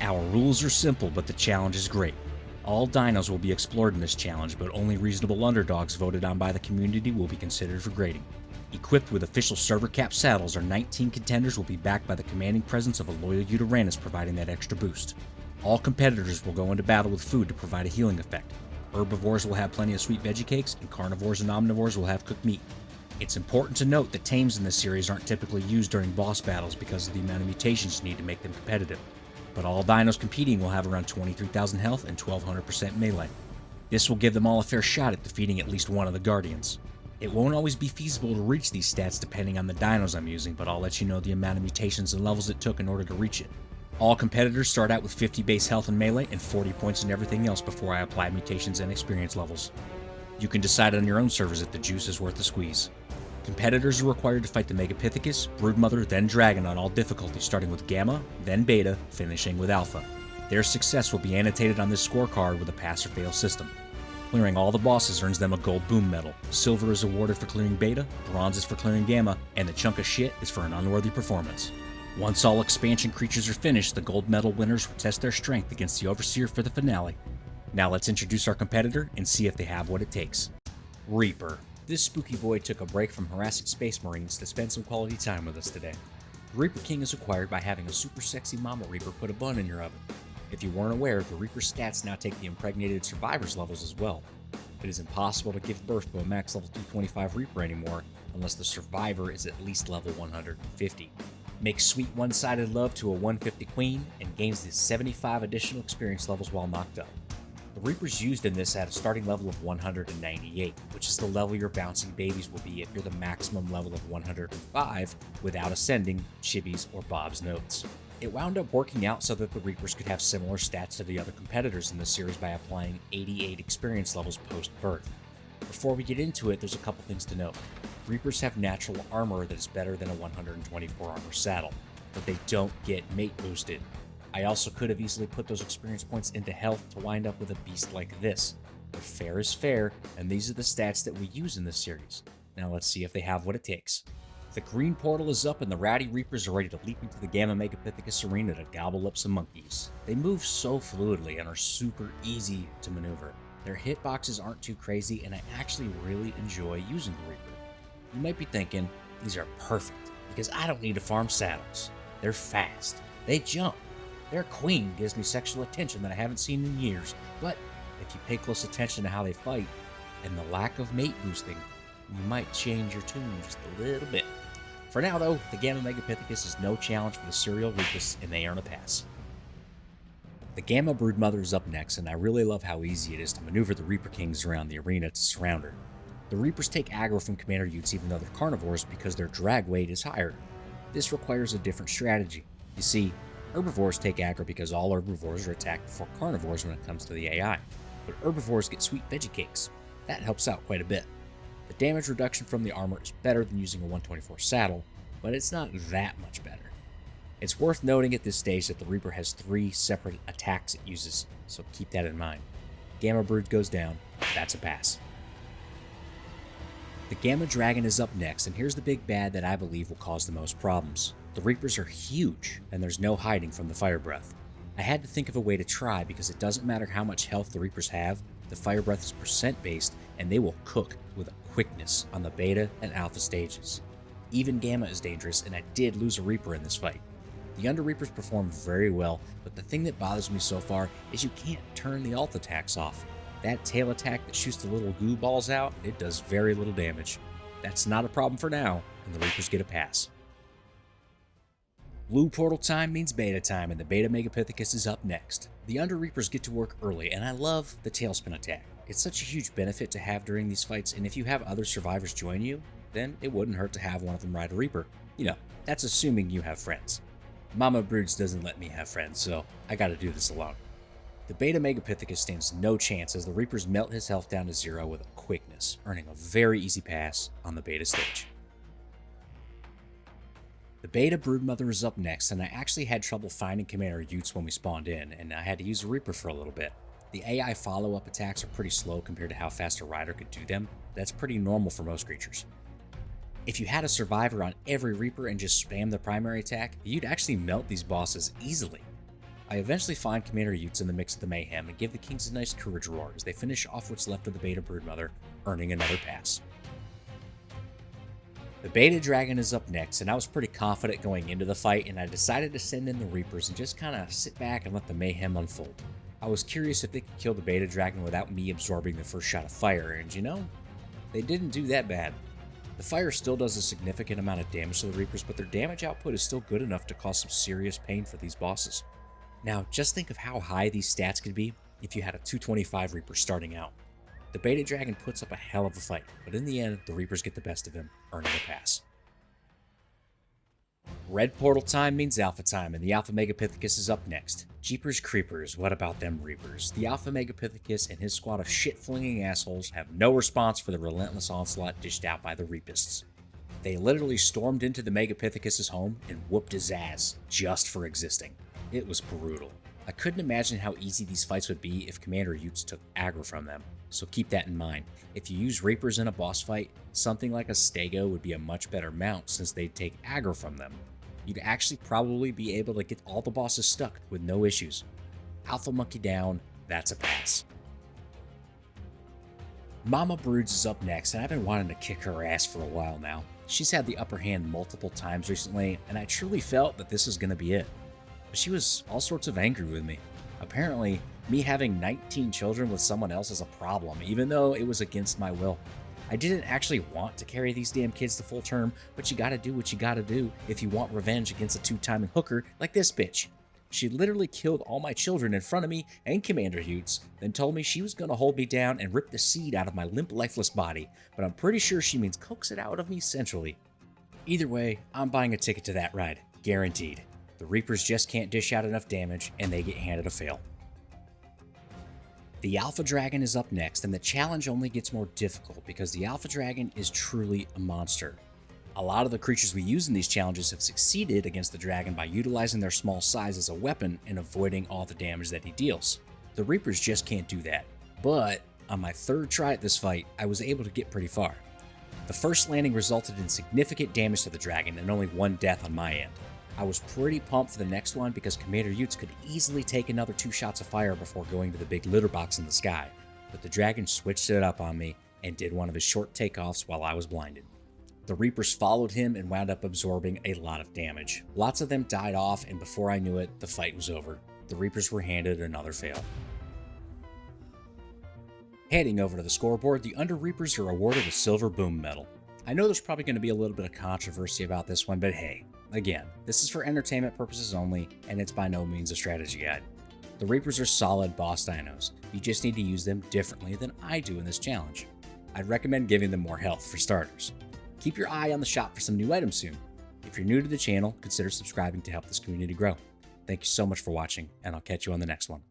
Our rules are simple, but the challenge is great. All dinos will be explored in this challenge, but only reasonable underdogs voted on by the community will be considered for grading. Equipped with official server cap saddles, our 19 contenders will be backed by the commanding presence of a loyal Uranus providing that extra boost. All competitors will go into battle with food to provide a healing effect. Herbivores will have plenty of sweet veggie cakes, and carnivores and omnivores will have cooked meat. It's important to note that tames in this series aren't typically used during boss battles because of the amount of mutations you need to make them competitive. But all dinos competing will have around 23,000 health and 1200% melee. This will give them all a fair shot at defeating at least one of the guardians. It won't always be feasible to reach these stats depending on the dinos I'm using, but I'll let you know the amount of mutations and levels it took in order to reach it. All competitors start out with 50 base health and melee and 40 points in everything else before I apply mutations and experience levels. You can decide on your own servers if the juice is worth the squeeze. Competitors are required to fight the megapithecus, broodmother, then dragon on all difficulties, starting with gamma, then beta, finishing with alpha. Their success will be annotated on this scorecard with a pass or fail system. Clearing all the bosses earns them a gold boom medal. Silver is awarded for clearing beta, bronze is for clearing gamma, and the chunk of shit is for an unworthy performance. Once all expansion creatures are finished, the gold medal winners will test their strength against the overseer for the finale. Now let's introduce our competitor and see if they have what it takes. Reaper. This spooky boy took a break from harassing space marines to spend some quality time with us today. The Reaper King is acquired by having a super sexy mama Reaper put a bun in your oven. If you weren't aware, the Reaper stats now take the impregnated survivors levels as well. It is impossible to give birth to a max level 225 Reaper anymore unless the survivor is at least level 150. Makes sweet one-sided love to a 150 queen and gains the 75 additional experience levels while knocked up. The Reaper's used in this at a starting level of 198, which is the level your bouncing babies will be if you're the maximum level of 105 without ascending Chibi's or Bob's notes. It wound up working out so that the Reapers could have similar stats to the other competitors in the series by applying 88 experience levels post-birth. Before we get into it, there's a couple things to note. Reapers have natural armor that is better than a 124 armor saddle, but they don't get mate boosted. I also could have easily put those experience points into health to wind up with a beast like this. But fair is fair, and these are the stats that we use in this series. Now let's see if they have what it takes. The green portal is up and the rowdy Reapers are ready to leap into the Gamma Megapithecus arena to gobble up some monkeys. They move so fluidly and are super easy to maneuver. Their hitboxes aren't too crazy, and I actually really enjoy using the Reaper. You might be thinking, these are perfect, because I don't need to farm saddles. They're fast. They jump. Their queen gives me sexual attention that I haven't seen in years, but if you pay close attention to how they fight, and the lack of mate boosting, you might change your tune just a little bit. For now though, the Gamma Megapithecus is no challenge for the serial Reapus, and they earn a pass. The Gamma Broodmother is up next, and I really love how easy it is to maneuver the Reaper Kings around the arena to surround her. The Reapers take aggro from Commander Utes even though they're carnivores because their drag weight is higher. This requires a different strategy. You see, herbivores take aggro because all herbivores are attacked before carnivores when it comes to the AI, but herbivores get sweet veggie cakes. That helps out quite a bit. The damage reduction from the armor is better than using a 124 saddle, but it's not that much better. It's worth noting at this stage that the Reaper has 3 separate attacks it uses, so keep that in mind. Gamma Brood goes down, that's a pass. The Gamma Dragon is up next, and here's the big bad that I believe will cause the most problems. The Reapers are huge, and there's no hiding from the fire breath. I had to think of a way to try because it doesn't matter how much health the Reapers have, the fire breath is percent based, and they will cook with a quickness on the beta and alpha stages. Even Gamma is dangerous, and I did lose a Reaper in this fight. The Under Reapers perform very well, but the thing that bothers me so far is you can't turn the alt attacks off. That tail attack that shoots the little goo balls out, it does very little damage. That's not a problem for now, and the Reapers get a pass. Blue portal time means beta time, and the Beta Megapithecus is up next. The Under Reapers get to work early, and I love the tailspin attack. It's such a huge benefit to have during these fights, and if you have other survivors join you, then it wouldn't hurt to have one of them ride a Reaper. You know, that's assuming you have friends. Mama Broods doesn't let me have friends, so I gotta do this alone. The Beta Megapithecus stands no chance as the Reapers melt his health down to 0 with a quickness, earning a very easy pass on the beta stage. The Beta Broodmother is up next, and I actually had trouble finding Commander Utes when we spawned in, and I had to use a Reaper for a little bit. The AI follow-up attacks are pretty slow compared to how fast a rider could do them. That's pretty normal for most creatures. If you had a survivor on every Reaper and just spam the primary attack, you'd actually melt these bosses easily. I eventually find Commander Utes in the mix of the mayhem and give the Kings a nice courage roar as they finish off what's left of the beta broodmother, earning another pass. The beta dragon is up next, and I was pretty confident going into the fight, and I decided to send in the Reapers and just kind of sit back and let the mayhem unfold. I was curious if they could kill the beta dragon without me absorbing the first shot of fire, and you know, they didn't do that bad. The fire still does a significant amount of damage to the Reapers, but their damage output is still good enough to cause some serious pain for these bosses. Now, just think of how high these stats could be if you had a 225 Reaper starting out. The beta dragon puts up a hell of a fight, but in the end, the Reapers get the best of him, earning a pass. Red portal time means alpha time, and the alpha megapithecus is up next. Jeepers creepers, what about them Reapers? The alpha megapithecus and his squad of shit-flinging assholes have no response for the relentless onslaught dished out by the Reapists. They literally stormed into the megapithecus's home and whooped his ass just for existing. It was brutal. I couldn't imagine how easy these fights would be if Commander Utes took aggro from them, so keep that in mind. If you use Reapers in a boss fight, something like a Stego would be a much better mount since they'd take aggro from them. You'd actually probably be able to get all the bosses stuck with no issues. Alpha Monkey down, that's a pass. Mama Broods is up next, and I've been wanting to kick her ass for a while now. She's had the upper hand multiple times recently, and I truly felt that this was going to be it. But she was all sorts of angry with me. Apparently, me having 19 children with someone else is a problem, even though it was against my will. I didn't actually want to carry these damn kids to full term, but you gotta do what you gotta do if you want revenge against a two-timing hooker like this bitch. She literally killed all my children in front of me and Commander Utes, then told me she was gonna hold me down and rip the seed out of my limp, lifeless body, but I'm pretty sure she means coax it out of me centrally. Either way, I'm buying a ticket to that ride, guaranteed. The Reapers just can't dish out enough damage, and they get handed a fail. The Alpha Dragon is up next, and the challenge only gets more difficult because the Alpha Dragon is truly a monster. A lot of the creatures we use in these challenges have succeeded against the dragon by utilizing their small size as a weapon and avoiding all the damage that he deals. The Reapers just can't do that, but on my third try at this fight, I was able to get pretty far. The first landing resulted in significant damage to the dragon and only one death on my end. I was pretty pumped for the next one because Commander Utes could easily take another 2 shots of fire before going to the big litter box in the sky, but the dragon switched it up on me and did one of his short takeoffs while I was blinded. The Reapers followed him and wound up absorbing a lot of damage. Lots of them died off, and before I knew it, the fight was over. The Reapers were handed another fail. Heading over to the scoreboard, the Under Reapers are awarded a silver boom medal. I know there's probably going to be a little bit of controversy about this one, but hey, again, this is for entertainment purposes only, and it's by no means a strategy guide. The Reapers are solid boss dinos. You just need to use them differently than I do in this challenge. I'd recommend giving them more health for starters. Keep your eye on the shop for some new items soon. If you're new to the channel, consider subscribing to help this community grow. Thank you so much for watching, and I'll catch you on the next one.